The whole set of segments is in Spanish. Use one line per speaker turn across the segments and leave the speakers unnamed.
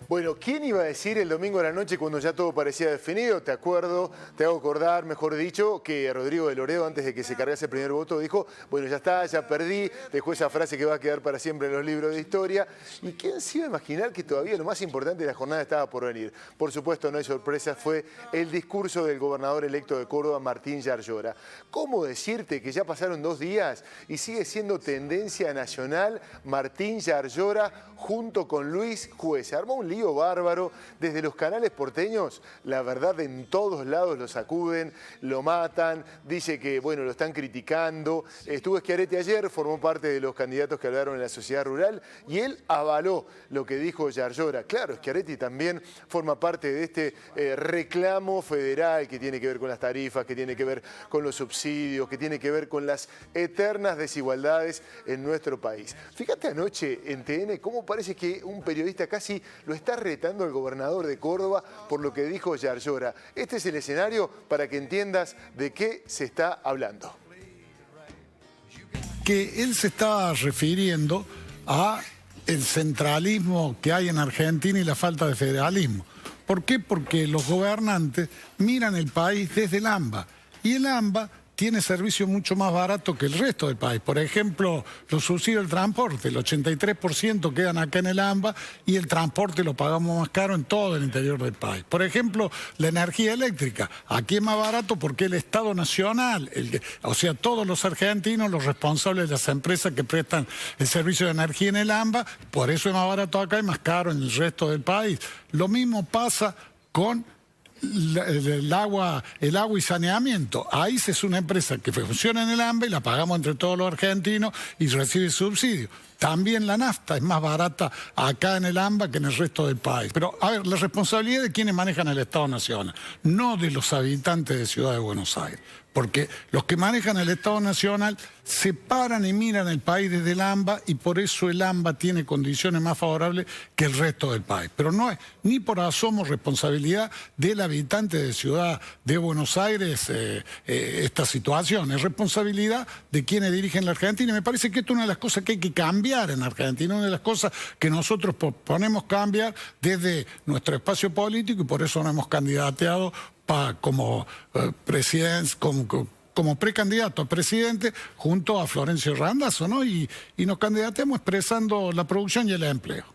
Bueno, ¿quién iba a decir el domingo a la noche cuando ya todo parecía definido? Te hago acordar, mejor dicho, que Rodrigo de Loredo, antes de que se cargase el primer voto, dijo, bueno, ya está, ya perdí, dejó esa frase que va a quedar para siempre en los libros de historia. ¿Y quién se iba a imaginar que todavía lo más importante de la jornada estaba por venir? Por supuesto, no hay sorpresa, fue el discurso del gobernador electo de Córdoba, Martín Yarlora. ¿Cómo decirte que ya pasaron 2 días y sigue siendo tendencia nacional Martín Yarlora junto con Luis Juez? Se armó un lío bárbaro desde los canales porteños. La verdad, en todos lados lo sacuden, lo matan, dice que, bueno, lo están criticando. Estuvo Schiaretti ayer, formó parte de los candidatos que hablaron en la sociedad rural y él avaló lo que dijo Yarlora. Claro, Schiaretti también forma parte de este reclamo federal que tiene que ver con las tarifas, que tiene que ver con los subsidios, que tiene que ver con las eternas desigualdades en nuestro país. Fíjate anoche en TN cómo parece que un periodista casi lo está retando al gobernador de Córdoba por lo que dijo Yarlora. Este es el escenario para que entiendas de qué se está hablando.
Que él se estaba refiriendo a el centralismo que hay en Argentina y la falta de federalismo. ¿Por qué? Porque los gobernantes miran el país desde el AMBA y el AMBA tiene servicios mucho más baratos que el resto del país. Por ejemplo, los subsidios del transporte, el 83% quedan acá en el AMBA y el transporte lo pagamos más caro en todo el interior del país. Por ejemplo, la energía eléctrica, aquí es más barato porque el Estado Nacional, o sea, todos los argentinos, los responsables de las empresas que prestan el servicio de energía en el AMBA, por eso es más barato acá y más caro en el resto del país. Lo mismo pasa con el agua y saneamiento. AIS es una empresa que funciona en el AMBA y la pagamos entre todos los argentinos y recibe subsidio. También la nafta es más barata acá en el AMBA que en el resto del país. Pero, a ver, la responsabilidad de quienes manejan el Estado Nacional, no de los habitantes de Ciudad de Buenos Aires. Porque los que manejan el Estado Nacional se paran y miran el país desde el AMBA y por eso el AMBA tiene condiciones más favorables que el resto del país. Pero no es ni por asomo responsabilidad del habitante de Ciudad de Buenos Aires esta situación. Es responsabilidad de quienes dirigen la Argentina. Y me parece que esto es una de las cosas que hay que cambiar en Argentina, una de las cosas que nosotros proponemos cambiar desde nuestro espacio político y por eso nos hemos candidateado como precandidato a presidente junto a Florencio Randazzo, ¿no? Y nos candidateamos expresando la producción y el empleo.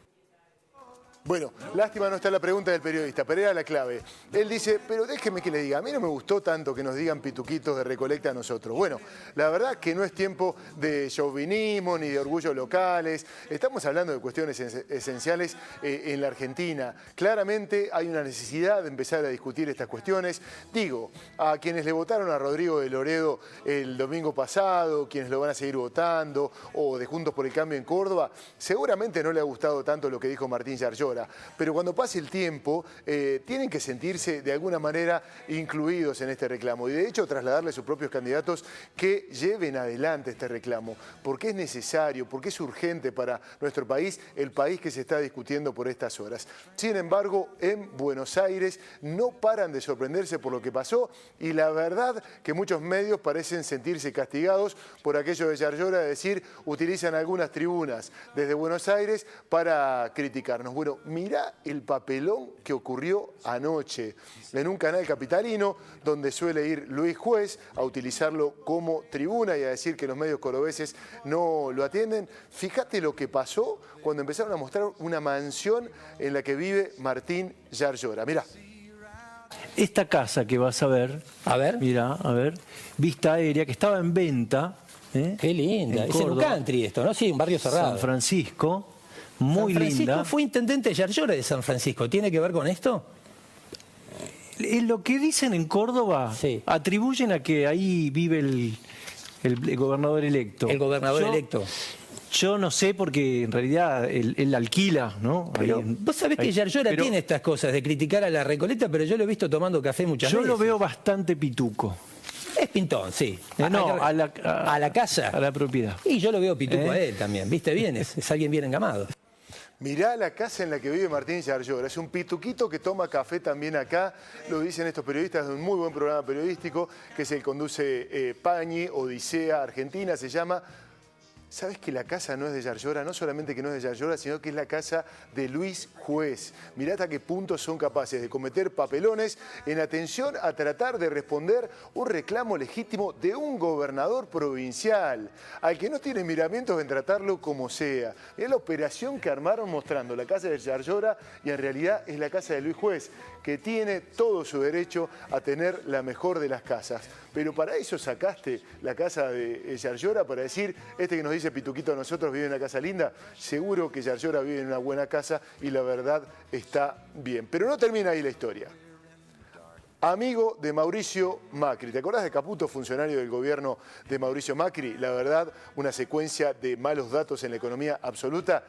Bueno, lástima no está la pregunta del periodista, pero era la clave. Él dice, pero déjeme que le diga, a mí no me gustó tanto que nos digan pituquitos de Recoleta a nosotros. Bueno, la verdad que no es tiempo de chauvinismo ni de orgullos locales. Estamos hablando de cuestiones esenciales en la Argentina. Claramente hay una necesidad de empezar a discutir estas cuestiones. Digo, a quienes le votaron a Rodrigo de Loredo el domingo pasado, quienes lo van a seguir votando, o de Juntos por el Cambio en Córdoba, seguramente no le ha gustado tanto lo que dijo Martín Yarlora. Pero cuando pase el tiempo, tienen que sentirse de alguna manera incluidos en este reclamo y de hecho trasladarle a sus propios candidatos que lleven adelante este reclamo, porque es necesario, porque es urgente para nuestro país, el país que se está discutiendo por estas horas. Sin embargo, en Buenos Aires no paran de sorprenderse por lo que pasó y la verdad que muchos medios parecen sentirse castigados por aquello de Yarlora, de decir, utilizan algunas tribunas desde Buenos Aires para criticarnos. Bueno, mirá el papelón que ocurrió anoche en un canal capitalino donde suele ir Luis Juez a utilizarlo como tribuna y a decir que los medios cordobeses no lo atienden. Fíjate lo que pasó cuando empezaron a mostrar una mansión en la que vive Martín Yarlora. Mirá.
Esta casa que vas a ver, mirá, a ver, vista aérea, que estaba en venta.
Qué linda, es en un country esto, ¿no? Sí, un barrio cerrado.
San Francisco. Muy
San Francisco
linda.
Fue intendente Yarlora de San Francisco. ¿Tiene que ver con esto?
Lo que dicen en Córdoba, sí, atribuyen a que ahí vive el gobernador electo.
El gobernador electo.
Yo no sé porque en realidad él alquila, ¿no?
Pero vos sabés que Yarlora tiene estas cosas de criticar a la Recoleta, pero yo lo he visto tomando café muchas veces.
Yo lo veo bastante pituco.
Es pintón, sí.
No, a
la casa.
A la propiedad.
Y yo lo veo pituco a él también, ¿viste? Bien, es alguien bien engamado.
Mirá la casa en la que vive Martín Yarlora. Es un pituquito que toma café también acá. Lo dicen estos periodistas de un muy buen programa periodístico que se conduce Pañi, Odisea Argentina, se llama. ¿Sabes que la casa no es de Yarlora? No solamente que no es de Yarlora, sino que es la casa de Luis Juez. Mirá hasta qué punto son capaces de cometer papelones en atención a tratar de responder un reclamo legítimo de un gobernador provincial, al que no tiene miramientos en tratarlo como sea. Mirá la operación que armaron mostrando la casa de Yarlora y en realidad es la casa de Luis Juez, que tiene todo su derecho a tener la mejor de las casas. Pero para eso sacaste la casa de Yarlora, para decir, este que nos dice Pituquito a nosotros vive en una casa linda, seguro que Yarlora vive en una buena casa y la verdad está bien. Pero no termina ahí la historia. Amigo de Mauricio Macri. ¿Te acordás de Caputo, funcionario del gobierno de Mauricio Macri? La verdad, una secuencia de malos datos en la economía absoluta.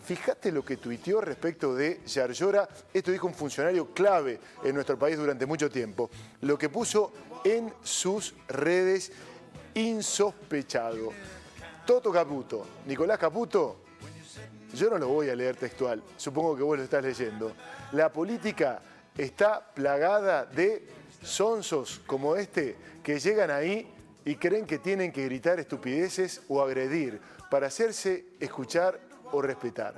Fíjate lo que tuiteó respecto de Yarlora. Esto dijo un funcionario clave en nuestro país durante mucho tiempo. Lo que puso en sus redes, insospechado. Toto Caputo, Nicolás Caputo, yo no lo voy a leer textual, supongo que vos lo estás leyendo. La política está plagada de sonsos como este que llegan ahí y creen que tienen que gritar estupideces o agredir para hacerse escuchar o respetar.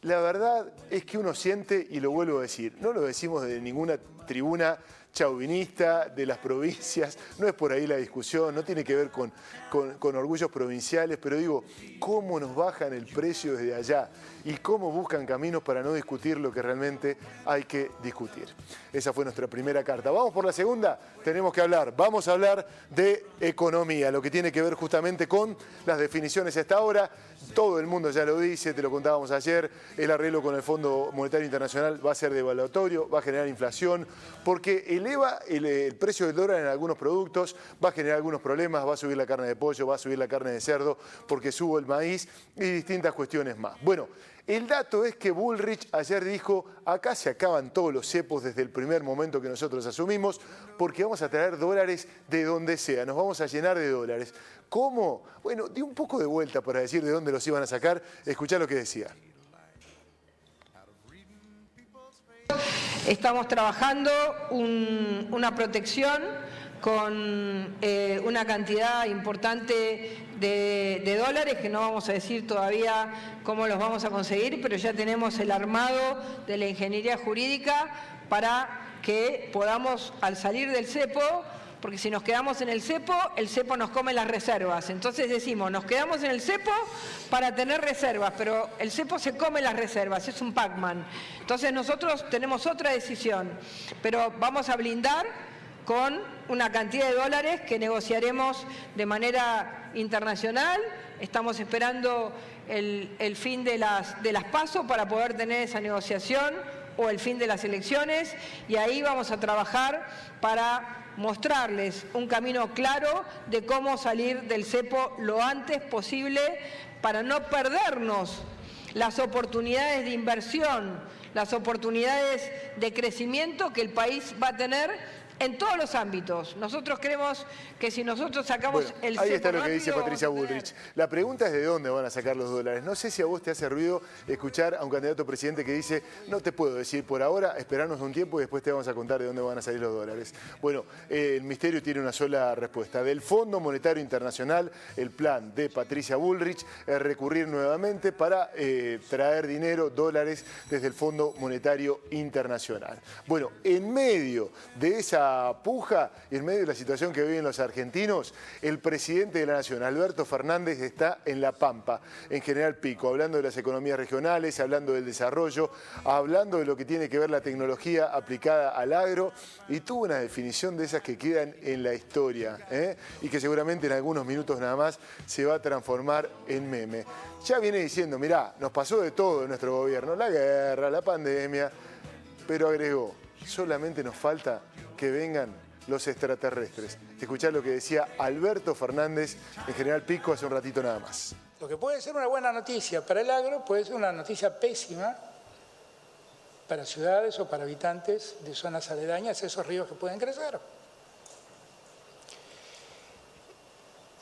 La verdad es que uno siente, y lo vuelvo a decir, no lo decimos de ninguna tribuna chauvinista de las provincias, no es por ahí la discusión, no tiene que ver con orgullos provinciales, pero digo, cómo nos bajan el precio desde allá y cómo buscan caminos para no discutir lo que realmente hay que discutir. Esa fue nuestra primera carta. Vamos por la segunda, tenemos que hablar, vamos a hablar de economía, lo que tiene que ver justamente con las definiciones a esta hora. Todo el mundo ya lo dice, te lo contábamos ayer, el arreglo con el Fondo Monetario Internacional va a ser devaluatorio, va a generar inflación, porque eleva el precio del dólar en algunos productos, va a generar algunos problemas, va a subir la carne de pollo, va a subir la carne de cerdo, porque subo el maíz y distintas cuestiones más. Bueno, el dato es que Bullrich ayer dijo, acá se acaban todos los cepos desde el primer momento que nosotros asumimos, porque vamos a traer dólares de donde sea, nos vamos a llenar de dólares. ¿Cómo? Bueno, di un poco de vuelta para decir de dónde los iban a sacar. Escuchá lo que decía.
Estamos trabajando una protección con una cantidad importante de dólares, que no vamos a decir todavía cómo los vamos a conseguir, pero ya tenemos el armado de la ingeniería jurídica para que podamos, al salir del cepo, porque si nos quedamos en el cepo nos come las reservas. Entonces decimos, nos quedamos en el cepo para tener reservas, pero el cepo se come las reservas, es un Pac-Man. Entonces nosotros tenemos otra decisión, pero vamos a blindar con una cantidad de dólares que negociaremos de manera internacional. Estamos esperando el fin de las PASO para poder tener esa negociación, o el fin de las elecciones, y ahí vamos a trabajar para mostrarles un camino claro de cómo salir del cepo lo antes posible para no perdernos las oportunidades de inversión, las oportunidades de crecimiento que el país va a tener en todos los ámbitos. Nosotros creemos que si nosotros sacamos el cepo
ahí está lo que
rápido,
dice Patricia Bullrich. La pregunta es de dónde van a sacar los dólares. No sé si a vos te hace ruido escuchar a un candidato a presidente que dice, no te puedo decir por ahora, esperarnos un tiempo y después te vamos a contar de dónde van a salir los dólares. Bueno, el misterio tiene una sola respuesta. Del Fondo Monetario Internacional, el plan de Patricia Bullrich es recurrir nuevamente para traer dinero, dólares, desde el Fondo Monetario Internacional. Bueno, en medio de esa puja y en medio de la situación que viven los argentinos, el presidente de la Nación, Alberto Fernández, está en La Pampa, en General Pico, hablando de las economías regionales, hablando del desarrollo, hablando de lo que tiene que ver la tecnología aplicada al agro, y tuvo una definición de esas que quedan en la historia, y que seguramente en algunos minutos nada más se va a transformar en meme. Ya viene diciendo, mirá, nos pasó de todo en nuestro gobierno, la guerra, la pandemia, pero agregó, solamente nos falta que vengan los extraterrestres. Escuchá lo que decía Alberto Fernández en General Pico hace un ratito nada más.
Lo que puede ser una buena noticia para el agro puede ser una noticia pésima para ciudades o para habitantes de zonas aledañas, esos ríos que pueden crecer.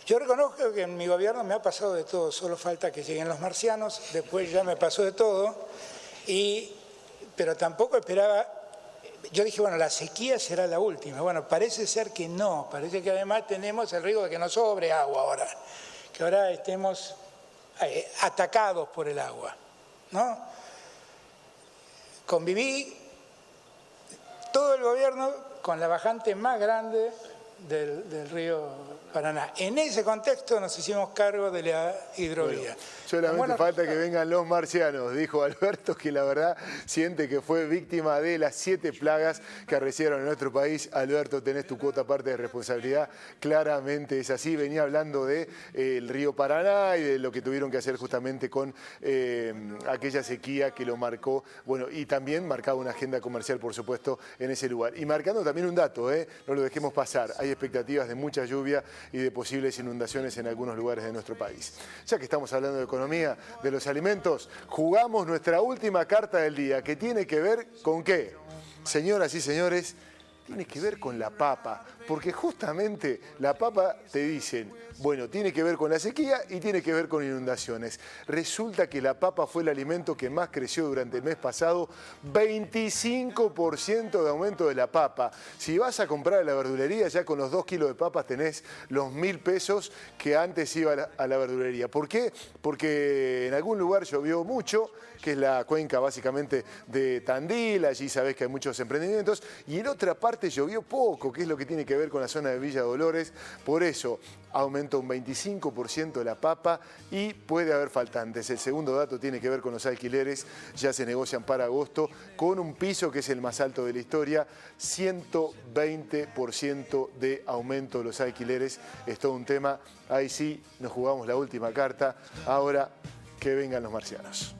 Yo reconozco que en mi gobierno me ha pasado de todo, solo falta que lleguen los marcianos, después ya me pasó de todo, pero tampoco esperaba. Yo dije, bueno, la sequía será la última. Bueno, parece ser que no. Parece que además tenemos el riesgo de que nos sobre agua ahora. Que ahora estemos atacados por el agua, ¿no? Conviví todo el gobierno con la bajante más grande del río Paraná. En ese contexto nos hicimos cargo de la hidrovía.
Bueno, solamente falta que vengan los marcianos, dijo Alberto, que la verdad siente que fue víctima de las 7 plagas que arreciaron en nuestro país. Alberto, tenés tu cuota parte de responsabilidad, claramente es así. Venía hablando del río Paraná y de lo que tuvieron que hacer justamente con aquella sequía que lo marcó, bueno, y también marcaba una agenda comercial, por supuesto, en ese lugar. Y marcando también un dato, no lo dejemos pasar, hay expectativas de mucha lluvia y de posibles inundaciones en algunos lugares de nuestro país. Ya que estamos hablando de economía, de los alimentos, jugamos nuestra última carta del día, que tiene que ver con ¿qué? Señoras y señores, tiene que ver con la papa, porque justamente la papa te dicen, bueno, tiene que ver con la sequía y tiene que ver con inundaciones. Resulta que la papa fue el alimento que más creció durante el mes pasado, 25% de aumento de la papa. Si vas a comprar a la verdulería, ya con los 2 kilos de papas tenés los 1.000 pesos que antes iba a la verdulería. ¿Por qué? Porque en algún lugar llovió mucho, que es la cuenca básicamente de Tandil, allí sabés que hay muchos emprendimientos, y en otra parte llovió poco, que es lo que tiene que ver con la zona de Villa Dolores. Por eso aumentó un 25% la papa y puede haber faltantes. El segundo dato tiene que ver con los alquileres, ya se negocian para agosto, con un piso que es el más alto de la historia, 120% de aumento de los alquileres. Es todo un tema, ahí sí nos jugamos la última carta, ahora que vengan los marcianos.